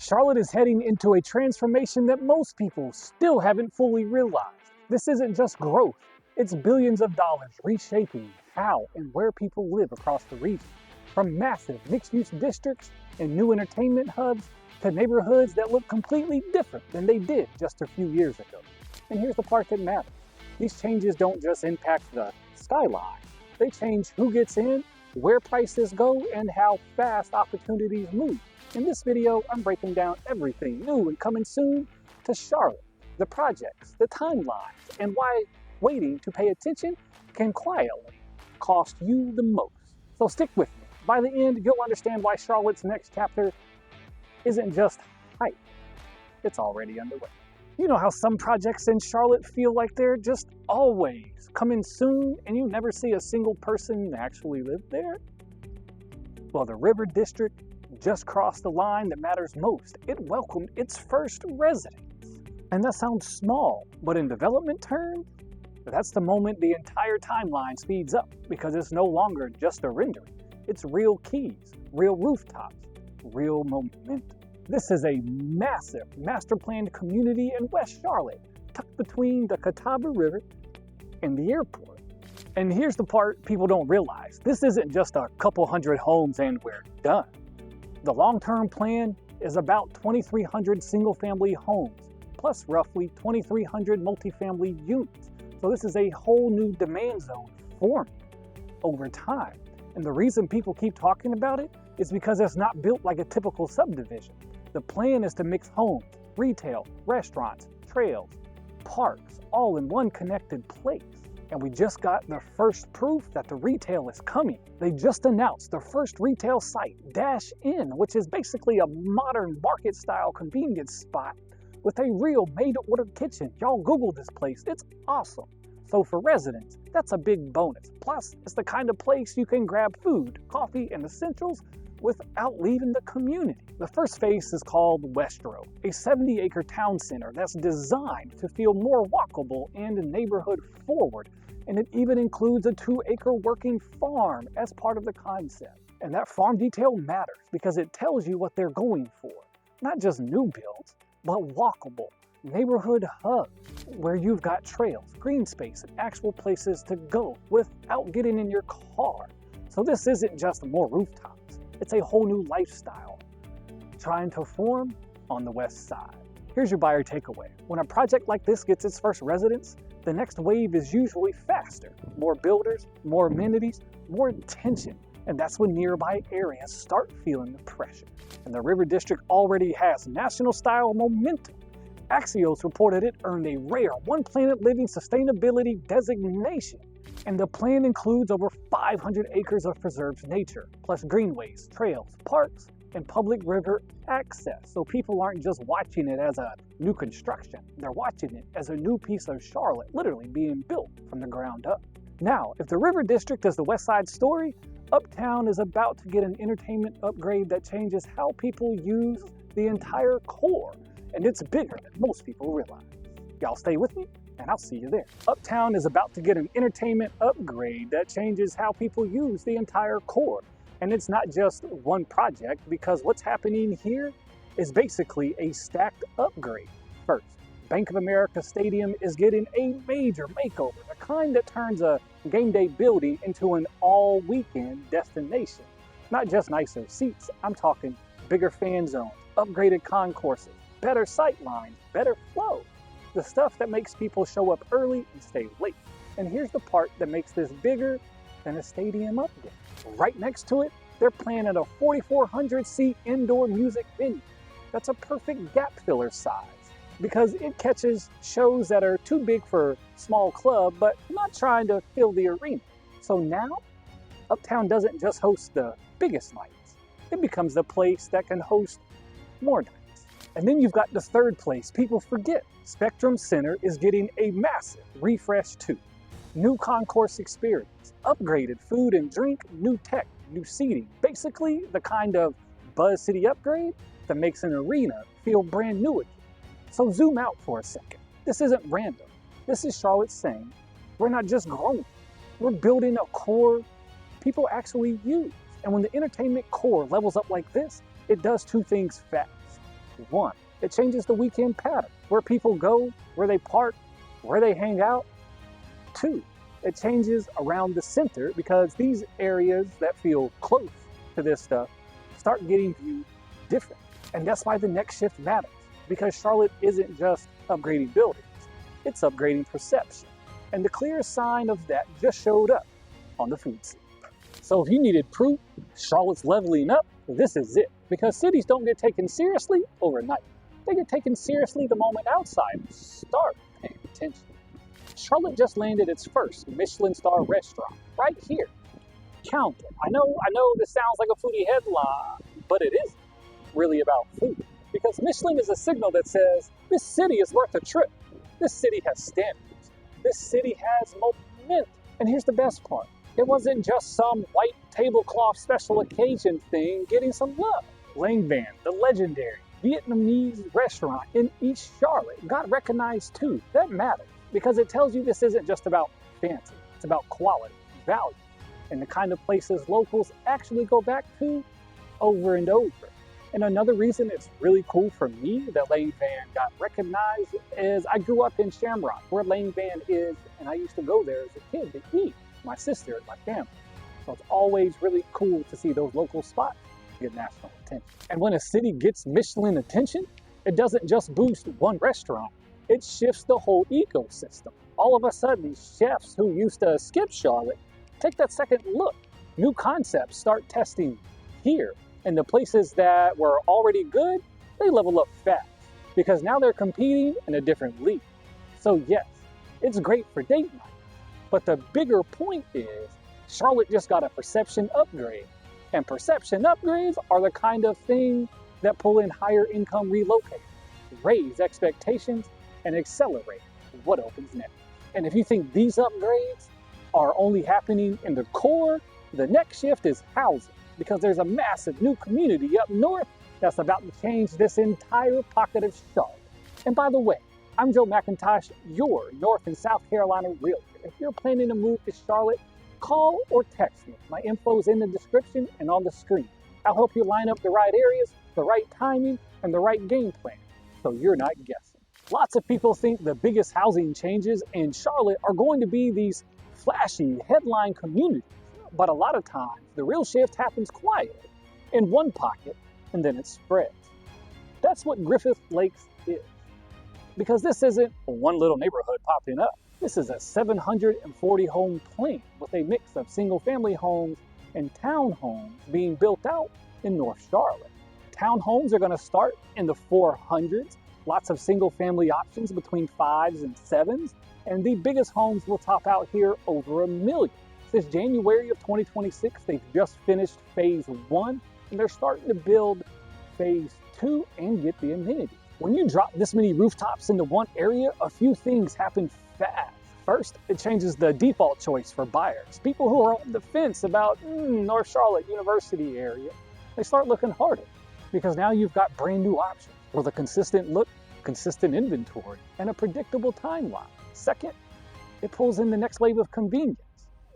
Charlotte is heading into a transformation that most people still haven't fully realized. This isn't just growth, it's billions of dollars reshaping how and where people live across the region. From massive mixed-use districts and new entertainment hubs to neighborhoods that look completely different than they did just a few years ago. And here's the part that matters. These changes don't just impact the skyline. They change who gets in, where prices go, and how fast opportunities move. In this video, I'm breaking down everything new and coming soon to Charlotte, the projects, the timelines, and why waiting to pay attention can quietly cost you the most. So stick with me. By the end, you'll understand why Charlotte's next chapter isn't just hype. It's already underway. You know how some projects in Charlotte feel like they're just always coming soon and you never see a single person actually live there? Well, the River District just crossed the line that matters most. It welcomed its first residents. And that sounds small, but in development terms, that's the moment the entire timeline speeds up because it's no longer just a rendering. It's real keys, real rooftops, real momentum. This is a massive master-planned community in West Charlotte, tucked between the Catawba River and the airport. And here's the part people don't realize. This isn't just a couple hundred homes and we're done. The long-term plan is about 2,300 single-family homes, plus roughly 2,300 multifamily units. So this is a whole new demand zone forming over time. And the reason people keep talking about it is because it's not built like a typical subdivision. The plan is to mix homes, retail, restaurants, trails, parks, all in one connected place. And we just got the first proof that the retail is coming. They just announced the first retail site, Dash Inn, which is basically a modern market-style convenience spot with a real made-to-order kitchen. Y'all Google this place, it's awesome. So for residents, that's a big bonus. Plus, it's the kind of place you can grab food, coffee, and essentials without leaving the community. The first phase is called Westro, a 70-acre town center that's designed to feel more walkable and neighborhood forward. And it even includes a 2-acre working farm as part of the concept. And that farm detail matters because it tells you what they're going for. Not just new builds, but walkable neighborhood hubs where you've got trails, green space, and actual places to go without getting in your car. So this isn't just more rooftops. It's a whole new lifestyle trying to form on the west side. Here's your buyer takeaway. When a project like this gets its first residents, the next wave is usually faster. More builders, more amenities, more attention. And that's when nearby areas start feeling the pressure. And the River District already has national-style momentum. Axios reported it earned a rare One Planet Living Sustainability designation. And the plan includes over 500 acres of preserved nature, plus greenways, trails, parks, and public river access. So people aren't just watching it as a new construction. They're watching it as a new piece of Charlotte, literally being built from the ground up. Now, if the River District is the West Side story, Uptown is about to get an entertainment upgrade that changes how people use the entire core. And it's bigger than most people realize. Y'all stay with me, and I'll see you there. Uptown is about to get an entertainment upgrade that changes how people use the entire core. And it's not just one project, because what's happening here is basically a stacked upgrade. First, Bank of America Stadium is getting a major makeover, the kind that turns a game day building into an all-weekend destination. Not just nicer seats, I'm talking bigger fan zones, upgraded concourses, better sight lines, better flow. The stuff that makes people show up early and stay late. And here's the part that makes this bigger than a stadium upgrade. Right next to it, they're planning a 4,400-seat indoor music venue. That's a perfect gap filler size because it catches shows that are too big for small club, but not trying to fill the arena. So now, Uptown doesn't just host the biggest nights. It becomes the place that can host more nights. And then you've got the third place people forget. Spectrum Center is getting a massive refresh too. New concourse experience, upgraded food and drink, new tech, new seating. Basically the kind of Buzz City upgrade that makes an arena feel brand new again. So zoom out for a second. This isn't random. This is Charlotte saying, we're not just growing. We're building a core people actually use. And when the entertainment core levels up like this, it does two things fast. One, it changes the weekend pattern, where people go, where they park, where they hang out. Two, it changes around the center because these areas that feel close to this stuff start getting viewed different. And that's why the next shift matters, because Charlotte isn't just upgrading buildings, it's upgrading perception. And the clearest sign of that just showed up on the food scene. So if you needed proof Charlotte's leveling up, this is it. Because cities don't get taken seriously overnight. They get taken seriously the moment outsiders start paying attention. Charlotte just landed its first Michelin star restaurant right here. Count it. I know this sounds like a foodie headline, but it isn't really about food. Because Michelin is a signal that says, this city is worth a trip. This city has standards. This city has momentum. And here's the best part. It wasn't just some white tablecloth special occasion thing getting some love. Lang Van, the legendary Vietnamese restaurant in East Charlotte, got recognized too. That matters because it tells you this isn't just about fancy. It's about quality, value, and the kind of places locals actually go back to over and over. And another reason it's really cool for me that Lang Van got recognized is I grew up in Shamrock, where Lang Van is, and I used to go there as a kid to eat. My sister and my family. So it's always really cool to see those local spots get national attention. And when a city gets Michelin attention, it doesn't just boost one restaurant, it shifts the whole ecosystem. All of a sudden, chefs who used to skip Charlotte take that second look. New concepts start testing here, and the places that were already good, they level up fast because now they're competing in a different league. So yes, it's great for date night. But the bigger point is, Charlotte just got a perception upgrade. And perception upgrades are the kind of thing that pull in higher income relocators, raise expectations, and accelerate what opens next. And if you think these upgrades are only happening in the core, the next shift is housing, because there's a massive new community up north that's about to change this entire pocket of Charlotte. And by the way, I'm Joe Mcintosh, your North and South Carolina realtor. If you're planning to move to Charlotte, call or text me. My info's in the description and on the screen. I'll help you line up the right areas, the right timing, and the right game plan, so you're not guessing. Lots of people think the biggest housing changes in Charlotte are going to be these flashy headline communities, but a lot of times the real shift happens quietly in one pocket and then it spreads. That's what Griffith Lakes is. Because this isn't one little neighborhood popping up. This is a 740 home plan with a mix of single family homes and townhomes being built out in North Charlotte. Townhomes are going to start in the 400s, lots of single family options between 5s and 7s, and the biggest homes will top out here over $1 million. Since January of 2026, they've just finished phase 1, and they're starting to build phase 2 and get the amenities. When you drop this many rooftops into one area, a few things happen fast. First, it changes the default choice for buyers. People who are on the fence about North Charlotte University area, they start looking harder because now you've got brand new options with a consistent look, consistent inventory, and a predictable timeline. Second, it pulls in the next wave of convenience.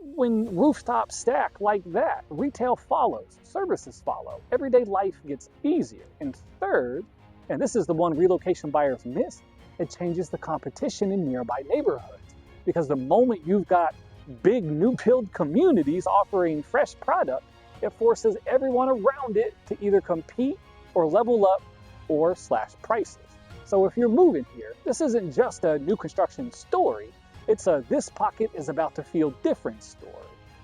When rooftops stack like that, retail follows, services follow, everyday life gets easier. And third, and this is the one relocation buyers miss, it changes the competition in nearby neighborhoods. Because the moment you've got big new build communities offering fresh product, it forces everyone around it to either compete or level up or slash prices. So if you're moving here, this isn't just a new construction story, it's a this pocket is about to feel different story.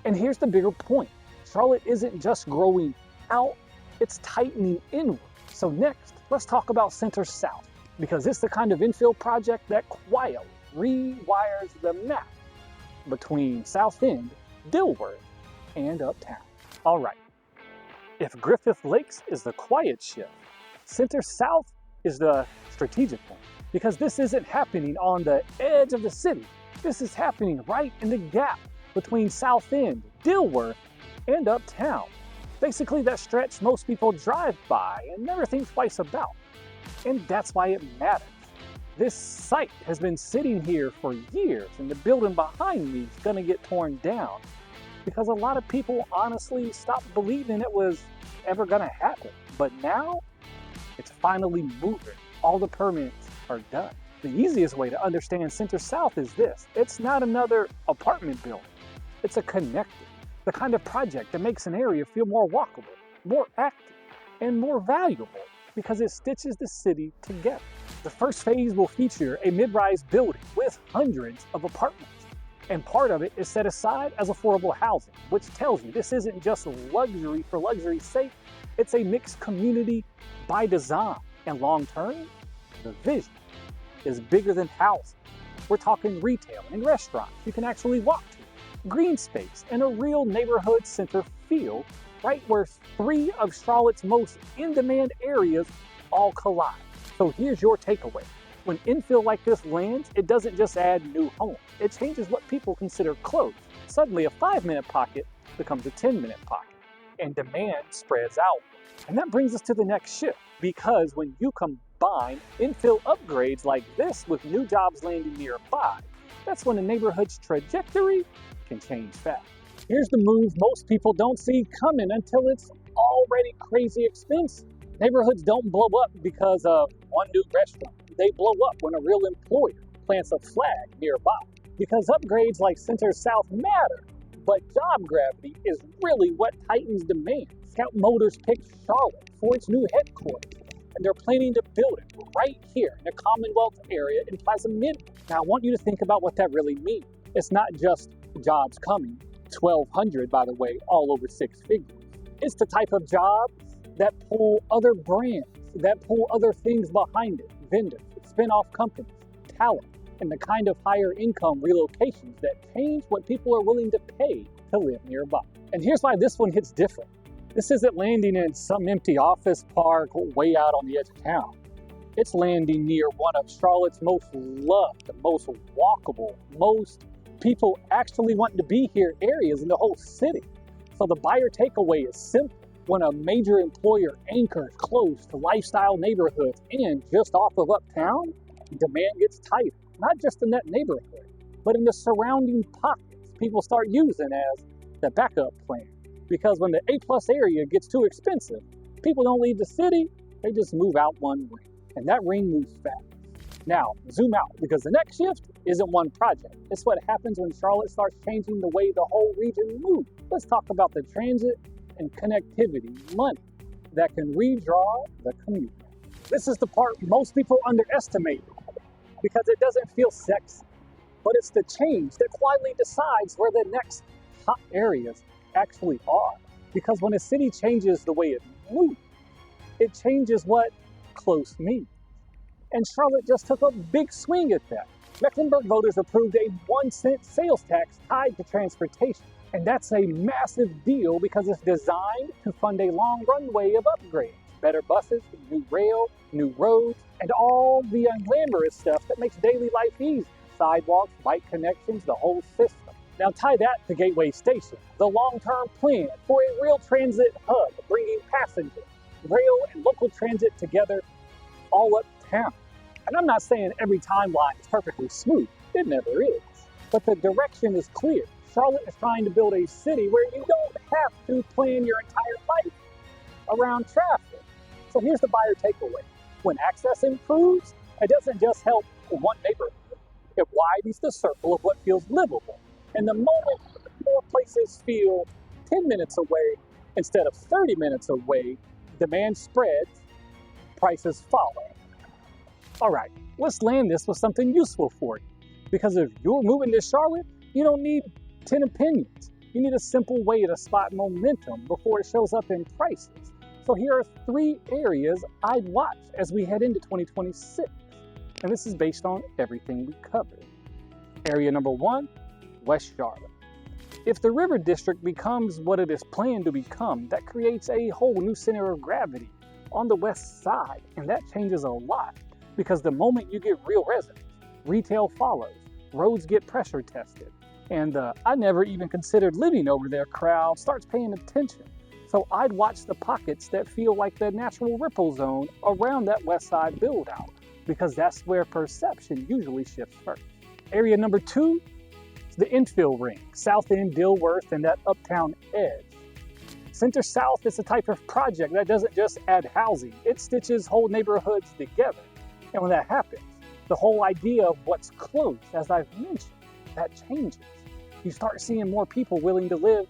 And here's the bigger point. Charlotte isn't just growing out, it's tightening inward. So next, let's talk about Center South, because it's the kind of infill project that quietly rewires the map between South End, Dilworth, and Uptown. All right, if Griffith Lakes is the quiet shift, Center South is the strategic one, because this isn't happening on the edge of the city. This is happening right in the gap between South End, Dilworth, and Uptown. Basically that stretch most people drive by and never think twice about. And that's why it matters. This site has been sitting here for years, and the building behind me is gonna get torn down because a lot of people honestly stopped believing it was ever gonna happen. But now, It's finally moving. All the permits are done. The easiest way to understand Center South is this. It's not another apartment building. It's a connector, the kind of project that makes an area feel more walkable, more active, and more valuable because it stitches the city together. The first phase will feature a mid-rise building with hundreds of apartments. And part of it is set aside as affordable housing, which tells you this isn't just luxury for luxury's sake. It's a mixed community by design. And long term, the vision is bigger than housing. We're talking retail and restaurants you can actually walk to, green space, and a real neighborhood center feel right where three of Charlotte's most in-demand areas all collide. So here's your takeaway. When infill like this lands, it doesn't just add new homes. It changes what people consider close. Suddenly a 5-minute pocket becomes a 10-minute pocket, and demand spreads out. And that brings us to the next shift, because when you combine infill upgrades like this with new jobs landing nearby, that's when a neighborhood's trajectory can change fast. Here's the move most people don't see coming until it's already crazy expensive. Neighborhoods don't blow up because of one new restaurant. They blow up when a real employer plants a flag nearby. Because upgrades like Center South matter, but job gravity is really what tightens demand. Scout Motors picked Charlotte for its new headquarters, and they're planning to build it right here in the Commonwealth area in Plaza Midway. Now, I want you to think about what that really means. It's not just jobs coming, 1,200, by the way, all over 6 figures. It's the type of jobs that pull other brands, that pull other things behind it, vendors, spin-off companies, talent, and the kind of higher income relocations that change what people are willing to pay to live nearby. And here's why this one hits different. This isn't landing in some empty office park way out on the edge of town. It's landing near one of Charlotte's most loved, most walkable, most people actually wanting to be here areas in the whole city. So the buyer takeaway is simple. When a major employer anchors close to lifestyle neighborhoods and just off of uptown, demand gets tighter, not just in that neighborhood, but in the surrounding pockets people start using as the backup plan. Because when the A-plus area gets too expensive, people don't leave the city, they just move out one ring. And that ring moves fast. Now, zoom out, because the next shift isn't one project. It's what happens when Charlotte starts changing the way the whole region moves. Let's talk about the transit and connectivity money that can redraw the commute. This is the part most people underestimate because it doesn't feel sexy, but it's the change that quietly decides where the next hot areas actually are. Because when a city changes the way it moves, it changes what close means. And Charlotte just took a big swing at that. Mecklenburg voters approved a 1-cent sales tax tied to transportation. And that's a massive deal because it's designed to fund a long runway of upgrades. Better buses, new rail, new roads, and all the unglamorous stuff that makes daily life easy. Sidewalks, bike connections, the whole system. Now tie that to Gateway Station, the long-term plan for a real transit hub bringing passengers, rail, and local transit together all uptown. And I'm not saying every timeline is perfectly smooth. It never is. But the direction is clear. Charlotte is trying to build a city where you don't have to plan your entire life around traffic. So here's the buyer takeaway. When access improves, it doesn't just help one neighborhood. It widens the circle of what feels livable. And the moment more places feel 10 minutes away instead of 30 minutes away, demand spreads, prices follow. All right, let's land this with something useful for you. Because if you're moving to Charlotte, you don't need 10 opinions. You need a simple way to spot momentum before it shows up in prices. So here are 3 areas I'd watch as we head into 2026. And this is based on everything we covered. Area number 1, West Charlotte. If the River District becomes what it is planned to become, that creates a whole new center of gravity on the west side. And that changes a lot because the moment you get real residents, retail follows, roads get pressure tested, and I never even considered living over there crowd starts paying attention. So I'd watch the pockets that feel like the natural ripple zone around that west side build out, because that's where perception usually shifts first. Area number 2 is the infill ring, South End, Dilworth, and that uptown edge. Center South is a type of project that doesn't just add housing, it stitches whole neighborhoods together. And when that happens, the whole idea of what's close, as I've mentioned, that changes. You start seeing more people willing to live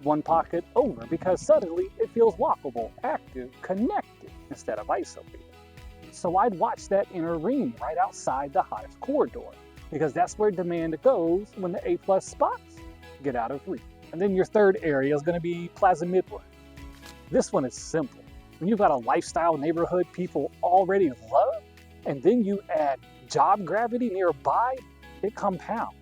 one pocket over because suddenly it feels walkable, active, connected instead of isolated. So I'd watch that inner ring right outside the hottest corridor because that's where demand goes when the A+ spots get out of reach. And then your third area is going to be Plaza Midwood. This one is simple. When you've got a lifestyle neighborhood people already love, and then you add job gravity nearby, it compounds.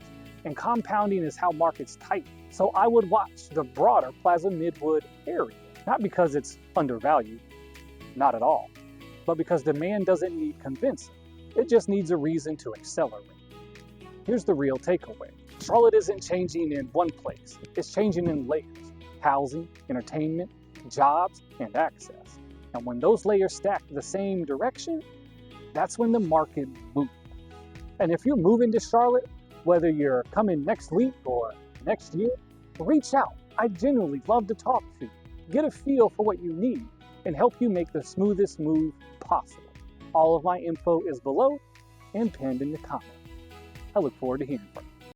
And compounding is how markets tighten. So I would watch the broader Plaza Midwood area, not because it's undervalued, not at all, but because demand doesn't need convincing. It just needs a reason to accelerate. Here's the real takeaway. Charlotte isn't changing in one place. It's changing in layers. Housing, entertainment, jobs, and access. And when those layers stack the same direction, that's when the market moves. And if you're moving to Charlotte, whether you're coming next week or next year, reach out. I genuinely love to talk to you, get a feel for what you need, and help you make the smoothest move possible. All of my info is below and pinned in the comments. I look forward to hearing from you.